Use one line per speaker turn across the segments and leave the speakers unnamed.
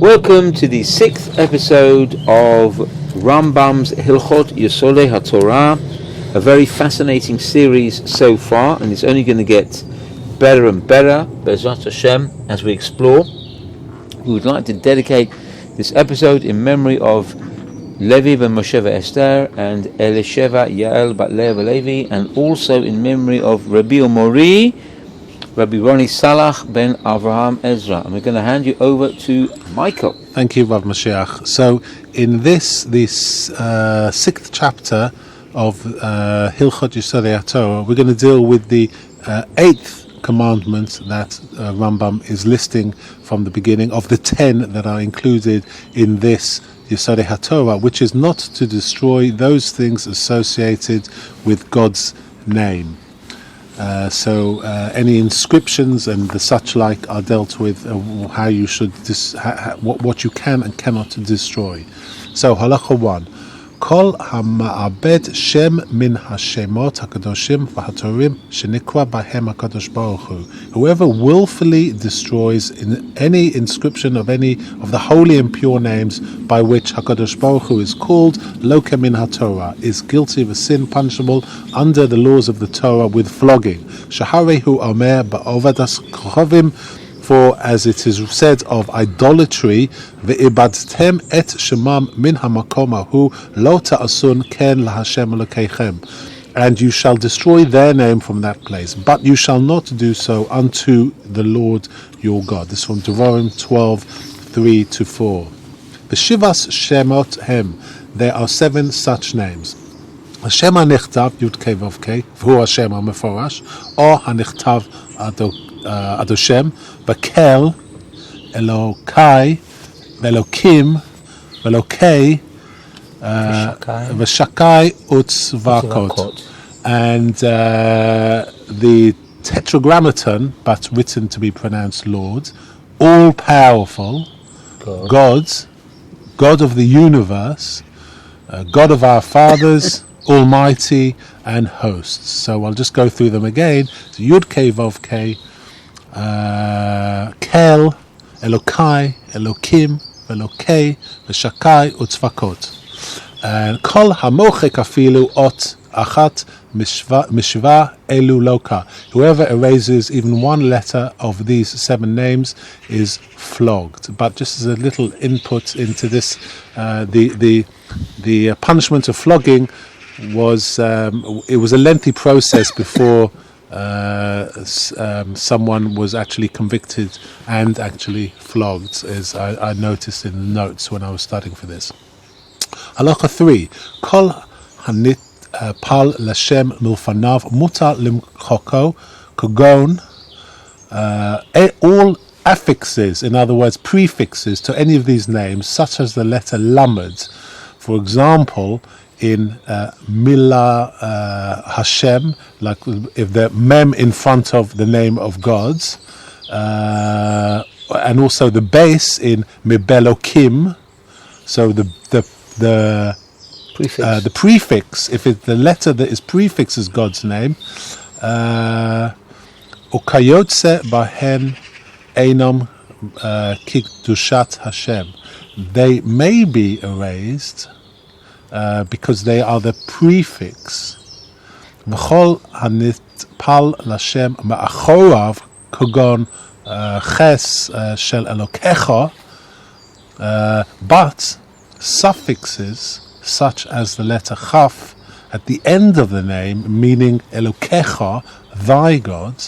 Welcome to the 6th episode of Rambam'S Hilchot Yesodei HaTorah, a very fascinating series so far, and it's only going to get better and better, Be'ezrat Hashem, as we explore. We would like to dedicate this episode in memory of Levi ben Moshe Esther and Elisheva Yael bat Leah Levi, and also in memory of Rabbi Omori, Rabbi Roni Salach ben Avraham Ezra. And we're going to hand you over to Michael.
Thank you, Rav Mashiach. So, in this 6th chapter of Hilchot Yesodei HaTorah, we're going to deal with the 8th commandment that Rambam is listing from the beginning of the 10 that are included in this Yesodei HaTorah, which is not to destroy those things associated with God's name. So any inscriptions and the such like are dealt with, how you should what you can and cannot destroy. So halacha 1: Kol hama'abed shem min hashemot hakadoshim v'hatorim shenikra bahem hakadosh baruch hu. Whoever willfully destroys in any inscription of any of the holy and pure names by which Hakadosh Baruch Hu is called, loka min haTorah, is guilty of a sin punishable under the laws of the Torah with flogging. Shaharehu omer ba'ovadas kochavim. For as it is said of idolatry, ve'ibadtem et shemam min hamakom ahu lo ta'asun ken laHashem Elokeichem, and you shall destroy their name from that place, but you shall not do so unto the Lord your God. This is from Devarim 12:3-4. The Shivas Shemot Hem, there are 7 such names. Hashem HaNechtav Yud Kei Vav Kei, V'hu Hashem HaMeforash, or HaNechtav Adoshem, Bakel, Elokai, Elokim, Elokei, Veshakai Utzvakot. And the Tetragrammaton, but written to be pronounced Lord, all powerful, God of the universe, God of our fathers, Almighty, and hosts. So I'll just go through them again. So Yud Kei Vav Kei, Kel, Elokai, Elokim, Elokei, Veshakai, Utzvakot. And Kol Hamochek Afilu Ot Achat Mishva Elu Loka. Whoever erases even one letter of these 7 names is flogged. But just as a little input into this, the punishment of flogging was it was a lengthy process before someone was actually convicted and actually flogged, as I noticed in the notes when I was studying for this. Halacha 3: Kol hanit pal lashem milfanav mutar limchoko kogon. All affixes, in other words prefixes, to any of these names, such as the letter lamed, for example, in Milah Hashem, like if the mem in front of the name of God's, and also the base in Mibelokim. So the prefix, if it's the letter that is prefix is God's name, Ukayotse bahen einam kikdushat Hashem, they may be erased because they are the prefix. V'chol hanitpal lashem ma'achorav kogon ches shel Elokecha, but suffixes such as the letter chaf at the end of the name, meaning Elokecha, thy God,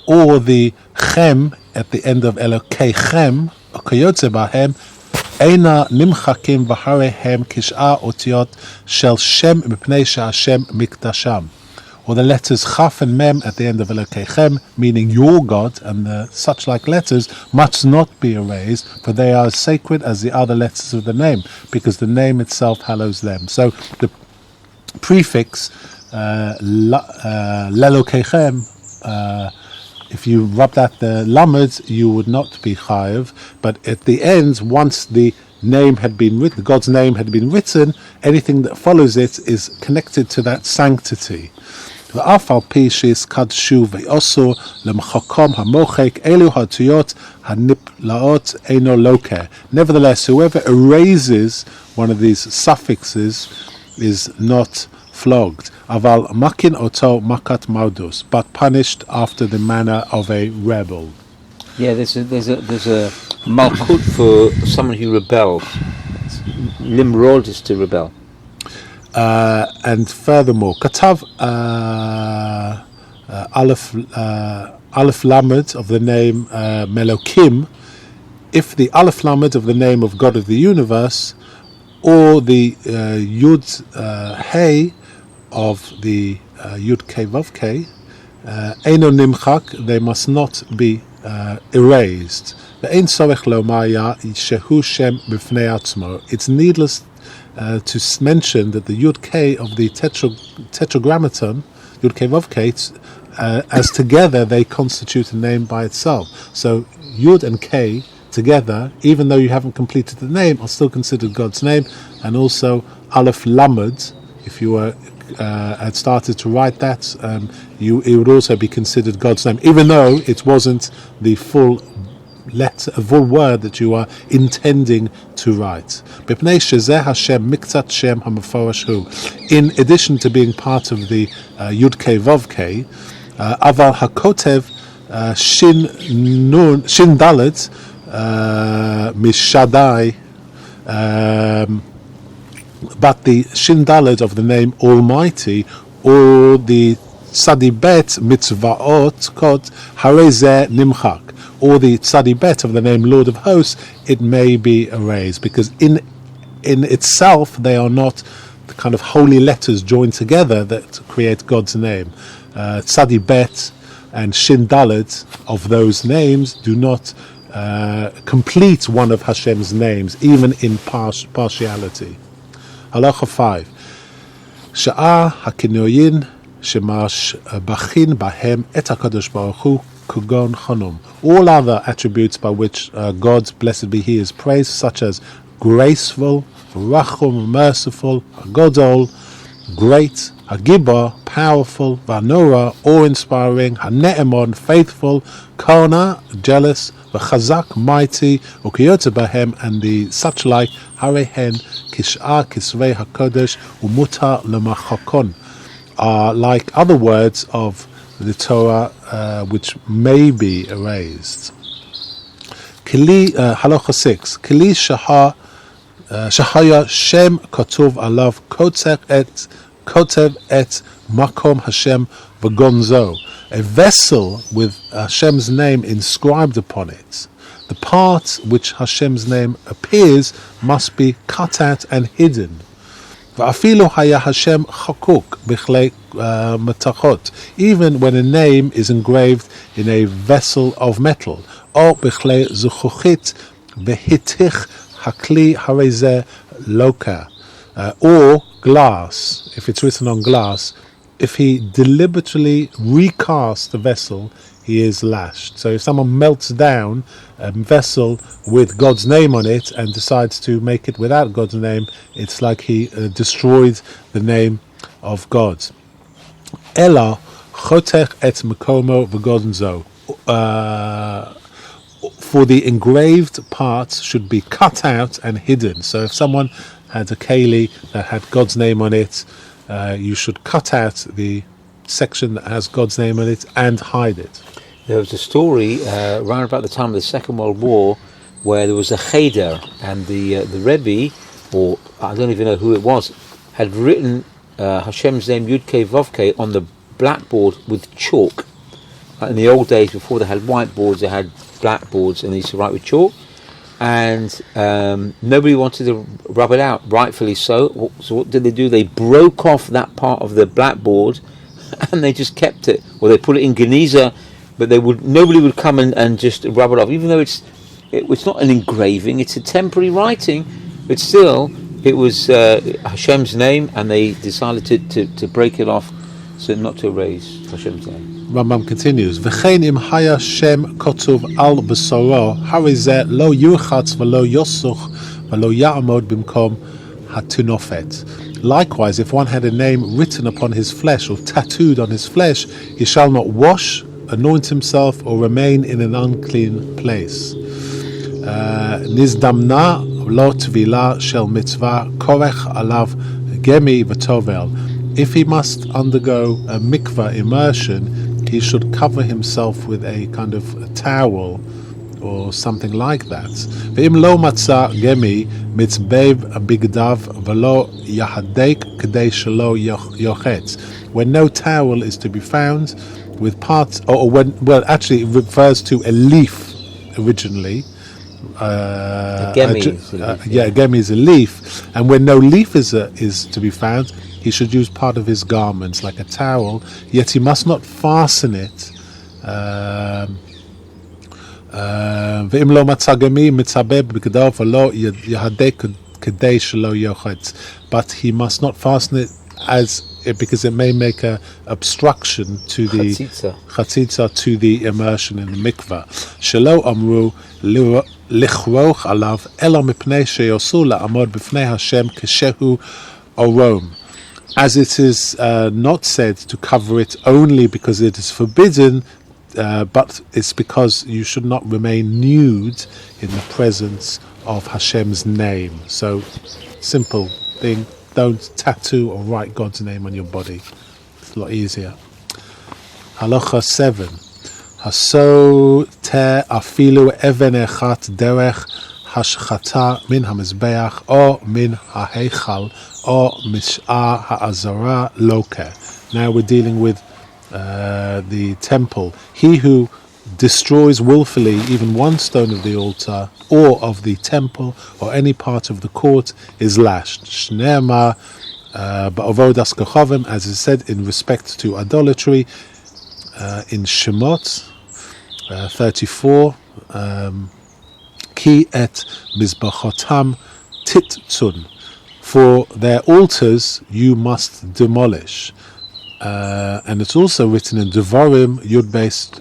or the chem at the end of Elokeichem, Kayotze bahem, Eina nimchakim v'harehem kish'a otiot shel shem mipnei she'Hashem mikdasham. Or the letters chaf and mem at the end of Elokeichem, meaning your God, and the such like letters must not be erased, for they are as sacred as the other letters of the name, because the name itself hallows them. So the prefix Lelokeichem, if you rub that the lamed, you would not be chayav, but at the end, once the name had been written, God's name had been written, anything that follows it is connected to that sanctity. ואף על פי שהזכדשו ועשו למחקום המוחק, אלו האותיות הנפלאות אינו לוקה. Nevertheless, whoever erases one of these suffixes is not flogged. אבל מקין אותו מכת מרדוס, but punished after the manner of a rebel.
Yeah, there's a malkut for someone who rebelled. Limrod is to rebel.
And furthermore, Katav Aleph Lamed of the name Melokim, if the Aleph Lamed of the name of God of the universe, or the Yud Hey of the Yud Kei Vav Kei, Eino Nimchak, they must not be erased. It's needless to mention that the Yud K of the tetragrammaton, Yud K Vav K, as together they constitute a name by itself. So Yud and K together, even though you haven't completed the name, are still considered God's name. And also Aleph Lamed, if you were had started to write that, it would also be considered God's name, even though it wasn't the full letter, a full word that you are intending to write. In addition to being part of the Yud Kei Vav Kei, Aval Hakotev Shin Dalet Mishadai, but the Shin Dalet of the name Almighty, or the Tzadi Bet Mitzvaot Kot Hareze Nimchak, or the Tzadi Bet of the name Lord of Hosts, it may be erased, because in itself they are not the kind of holy letters joined together that create God's name. Tzadi Bet and Shin Dalet of those names do not complete one of Hashem's names, even in partiality. Halacha 5. Sha'a hakinoyin shemash bachin bahem et HaKadosh Baruch Hu kugon chanum. All other attributes by which God, blessed be He, is praised, such as graceful, rachum, merciful, Godol, great, Hagibah, powerful, Vanora, awe-inspiring, Hane'emon, faithful, Kona, jealous, V'chazak, mighty, Ukiyot Bahem, and the such like, Harehen, Kish'a, Kisvei HaKodesh, Umuta Lemachakon, are like other words of the Torah which may be erased. Halacha 6. Kli Shahaya Shem Katuv Alav Kotev et Makom Hashem V'gonzo. A vessel with Hashem's name inscribed upon it. The part which Hashem's name appears must be cut out and hidden. V'afilu haya Hashem chakuk b'chlei matachot, even when a name is engraved in a vessel of metal, or b'chlei zuchuchit behitich hakli harezeh loka, or glass, if it's written on glass. If he deliberately recasts the vessel, he is lashed. So if someone melts down a vessel with God's name on it and decides to make it without God's name, it's like he destroyed the name of God. Ela chotech et mekomo v'godnzo. For the engraved parts should be cut out and hidden. So if someone had a keli that had God's name on it, you should cut out the section that has God's name on it and hide it.
There was a story around about the time of the Second World War where there was a cheder, and the Rebbe, or I don't even know who it was, had written Hashem's name Yud Kei Vav Kei on the blackboard with chalk. In the old days, before they had whiteboards, they had blackboards, and they used to write with chalk. And nobody wanted to rub it out, rightfully so. So what did they do? They broke off that part of the blackboard, and they just kept it. Or they put it in Geniza, but nobody would come and just rub it off, even though it's not an engraving, it's a temporary writing, but still it was Hashem's name, and they decided to break it off, so not to erase Hashem's name.
Rambam continues, V'chein im haya Shem kotuv al b'soro, harizeh lo yurchatz v'lo yosuch v'lo ya'amod b'mkom hatunofet. Likewise, if one had a name written upon his flesh or tattooed on his flesh, he shall not wash, anoint himself, or remain in an unclean place. Nizdamna lo tvila shel mitzvah korech alav gemi v'tovel. If he must undergo a mikvah immersion, he should cover himself with a kind of a towel or something like that. Ve'im lo matza gemi mitzbev bigdav v'lo yahadek k'dei shelo yochetz. When no towel is to be found, with parts, or when, well, actually it refers to a leaf originally. A gemi is a leaf, and when no leaf is to be found, he should use part of his garments like a towel, yet he must not fasten it. But he must not fasten it because it may make a obstruction to the chatzitza, to the immersion in the mikvah. Shelo amru lichroch alav ela mipnei sheyosu la'amod b'fnei Hashem keshehu orom. As it is not said to cover it only because it is forbidden, but it's because you should not remain nude in the presence of Hashem's name. So, simple thing. Don't tattoo or write God's name on your body. It's a lot easier. Halacha 7. Haso te afilu even echat derech hashchata min hamizbeach or min haheichal or mish'ah ha'azara loke. Now we're dealing with the temple. He who destroys willfully even one stone of the altar or of the temple or any part of the court is lashed. Shneema ba'avodas kochavim, as is said in respect to idolatry in Shemot 34, ki et mizbachotam titzun, for their altars you must demolish. And it's also written in Devarim Yud-based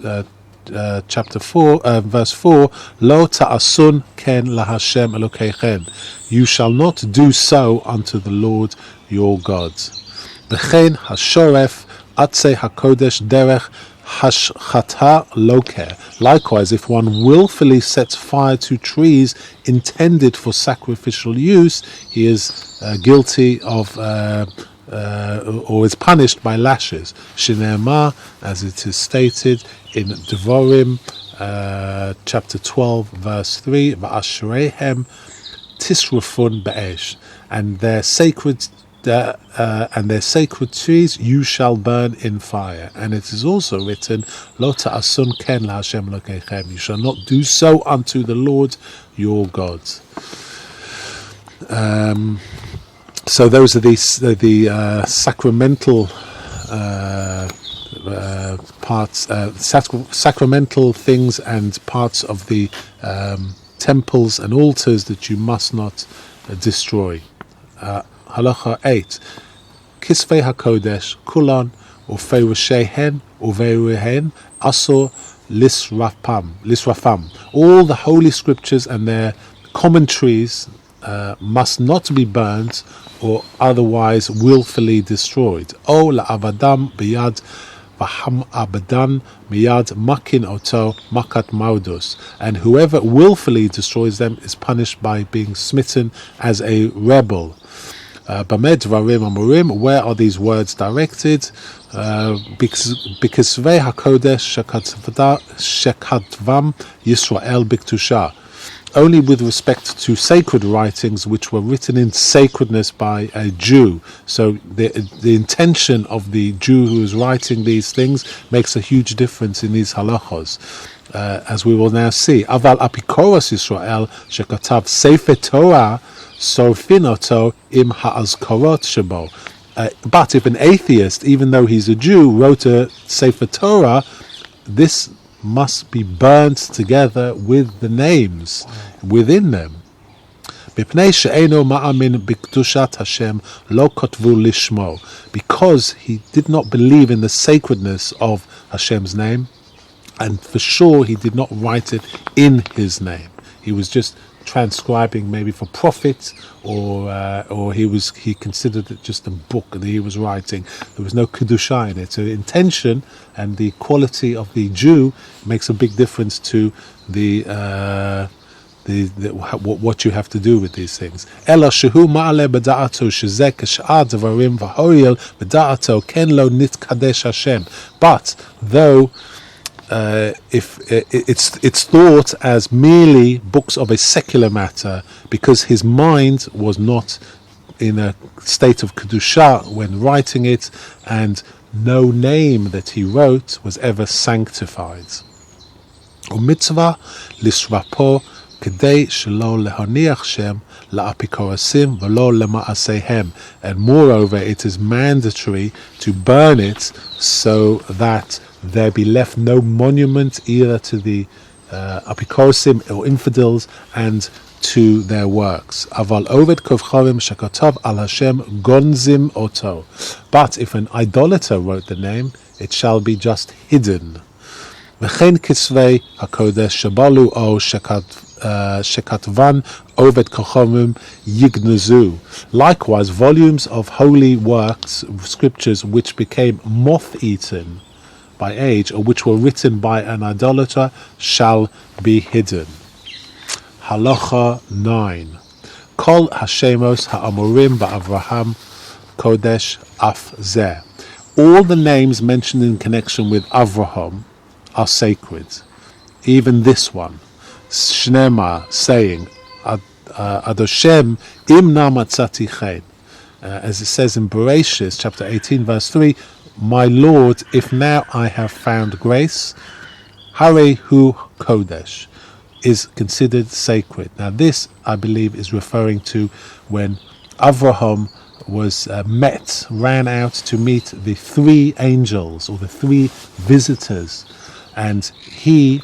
chapter 4, verse 4, Lo ta'asun ken lahashem elokeichem. You shall not do so unto the Lord your God. B'chein hashoref atzei hakodesh derech hashchata loke. Likewise, if one willfully sets fire to trees intended for sacrificial use, he is guilty of or is punished by lashes. Shine'emar, as it is stated in Devarim, chapter 12, verse 3, Va'ashreihem tisrufun be'esh, and their sacred trees you shall burn in fire. And it is also written, Lo ta'asun ken laHashem lokeichem. You shall not do so unto the Lord your God. So those are the sacramental parts, sacramental things and parts of the temples and altars that you must not destroy. Halacha 8. Kisvei HaKodesh kulan ufeirushehen uveiruhen asur lisrafam. All the holy scriptures and their commentaries must not be burnt or otherwise willfully destroyed. O la'avadam biyad v'ham abadan miyad makin oto makat maudus. And whoever willfully destroys them is punished by being smitten as a rebel. Bamed varim amurim. Where are these words directed? Because Vei HaKodesh shekatvam Yisrael biktusha. Only with respect to sacred writings which were written in sacredness by a Jew. So the intention of the Jew who is writing these things makes a huge difference in these halachos, as we will now see. Aval apikoros Yisrael shekatav sefer Torah sorfinoto im ha'azkorot shebo. But if an atheist, even though he's a Jew, wrote a sefer Torah, this must be burnt together with the names within them. Because he did not believe in the sacredness of Hashem's name, and for sure he did not write it in his name. He was just transcribing maybe for profit, or he considered it just a book that he was writing. There was no kedusha in it. So the intention and the quality of the Jew makes a big difference to what you have to do with these things. Ela shehu ma'ale b'da'ato shezeh k'sh'ar devarim v'hoyel b'da'ato ken lo nitkadesh Hashem. But though if it's thought as merely books of a secular matter, because his mind was not in a state of kedusha when writing it, and no name that he wrote was ever sanctified. U'mitzvah lishrapo kedei shelo lehoniach shem la'apikorasim v'lo lema'asehem. And moreover, it is mandatory to burn it so that there be left no monument either to the apikorasim or infidels and to their works. Aval oved kovchavim shekatav al Hashem gonzim oto. But if an idolater wrote the name, it shall be just hidden. V'chein kisvei hakodesh shabalu o shekatvan oved kovchavim yignazu. Likewise, volumes of holy works, scriptures, which became moth-eaten by age, or which were written by an idolater, shall be hidden. Halacha 9. Kol hashemos ha'amorim ba'Avraham kodesh af zeh. All the names mentioned in connection with Avraham are sacred. Even this one. Shnema, saying, Adoshem imna matzati chen. As it says in Bereshis, chapter 18, verse 3, my Lord, if now I have found grace, Hare Hu Kodesh, is considered sacred. Now this, I believe, is referring to when Avraham was ran out to meet the three angels, or the three visitors, and he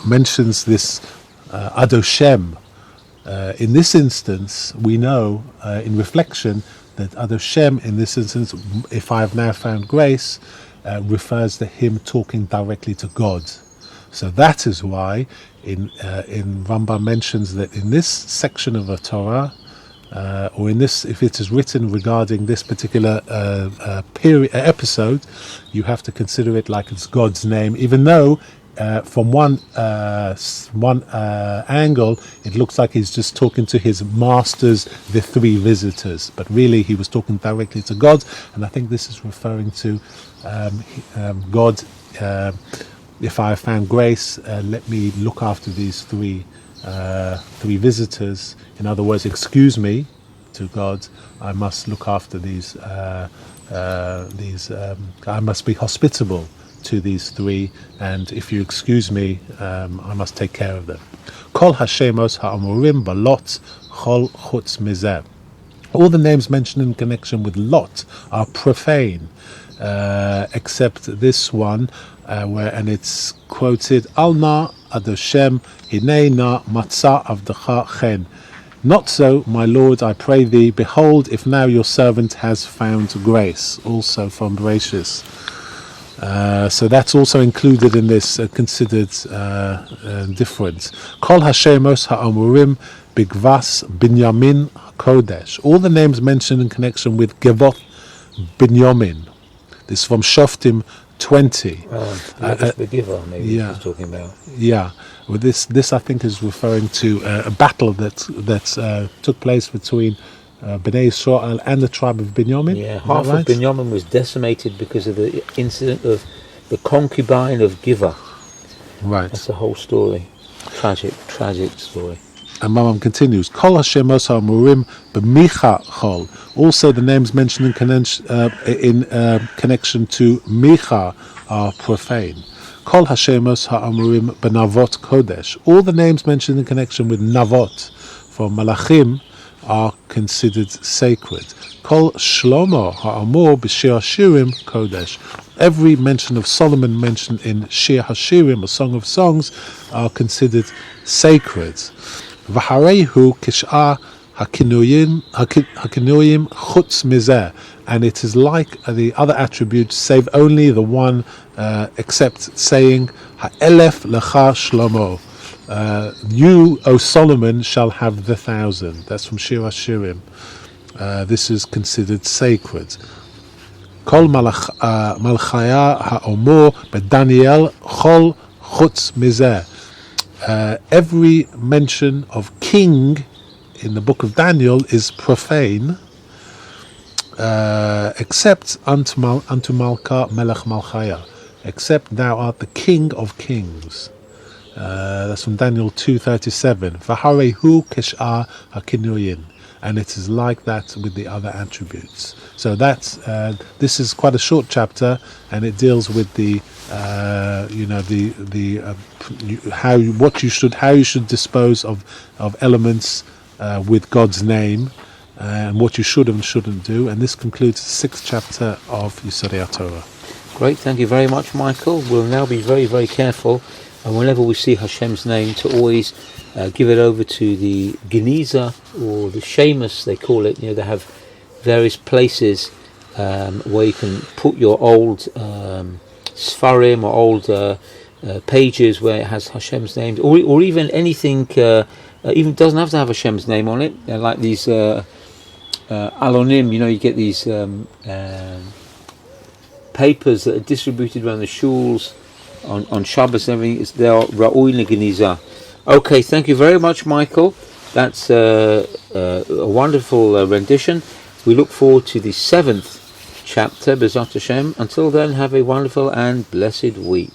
mentions this Adoshem. In this instance, we know, in reflection, that Adoshem, in this instance, if I have now found grace, refers to him talking directly to God. So that is why in Rambam mentions that in this section of the Torah, or in this, if it is written regarding this particular episode, you have to consider it like it's God's name, even though from one angle it looks like he's just talking to his masters, the three visitors, but really he was talking directly to God. And I think this is referring to God. If I have found grace, let me look after these three visitors. In other words, excuse me to God, I must look after these. I must be hospitable to these three, and if you excuse me, I must take care of them. Kol hashemos ha'amurim balot chol chutz mizeh. All the names mentioned in connection with Lot are profane, except this one, and it's quoted, Al na adoshem hinei na matzah avdecha chen. Not so, my Lord, I pray thee, behold, if now your servant has found grace. Also from Bereshis. So that's also included in this, considered different. Kol hashemos ha'amurim bigvas binyamin kodesh. All the names mentioned in connection with Gevoth Binyamin. This is from Shoftim 20.
The giver, maybe he's talking about.
Yeah. Well, this I think is referring to a battle that took place between Bnei Israel and the tribe of Binyamin.
Yeah, half of Binyamin was decimated because of the incident of the concubine of Giva.
Right.
That's the whole story. Tragic story.
And Rambam continues, Kol hashemos ha'amurim b'micha chol. Also the names mentioned in connection to Micha are profane. Kol hashemos ha'amurim b'navot kodesh. All the names mentioned in connection with Navot from Malachim are considered sacred. Kol Shlomo ha'amur b'shir hashirim kodesh. Every mention of Solomon mentioned in Shir Hashirim, a Song of Songs, are considered sacred. V'harehu kish'ah hakinuyim chutz mizeh. And it is like the other attributes, save only the one, except saying ha'elef lecha Shlomo. You, O Solomon, shall have the 1,000. That's from Shir HaShirim. This is considered sacred. Kol malchaya ha'omor beDaniel chol chutz mizeh. Every mention of king in the book of Daniel is profane, except unto Malka Melech Malchaya, except thou art the king of kings. That's from Daniel 2:37. V'harehu kesh'ar hakinuyin, and it is like that with the other attributes. So that's this is quite a short chapter, and it deals with the how you should dispose of elements with God's name, and what you should and shouldn't do. And this concludes the 6th chapter of Yesodai HaTorah.
Great, thank you very much, Michael. We'll now be very, very careful, and whenever we see Hashem's name, to always give it over to the Geniza, or the Shemus, they call it. They have various places where you can put your old Sfarim or old pages where it has Hashem's name, or even anything, even doesn't have to have Hashem's name on it. Like these Alonim, you get these papers that are distributed around the shuls on Shabbos and everything. They are Ra'ui Negeniza. Okay, thank you very much, Michael. That's a wonderful rendition. We look forward to the 7th chapter, B'ezrat Hashem. Until then, have a wonderful and blessed week.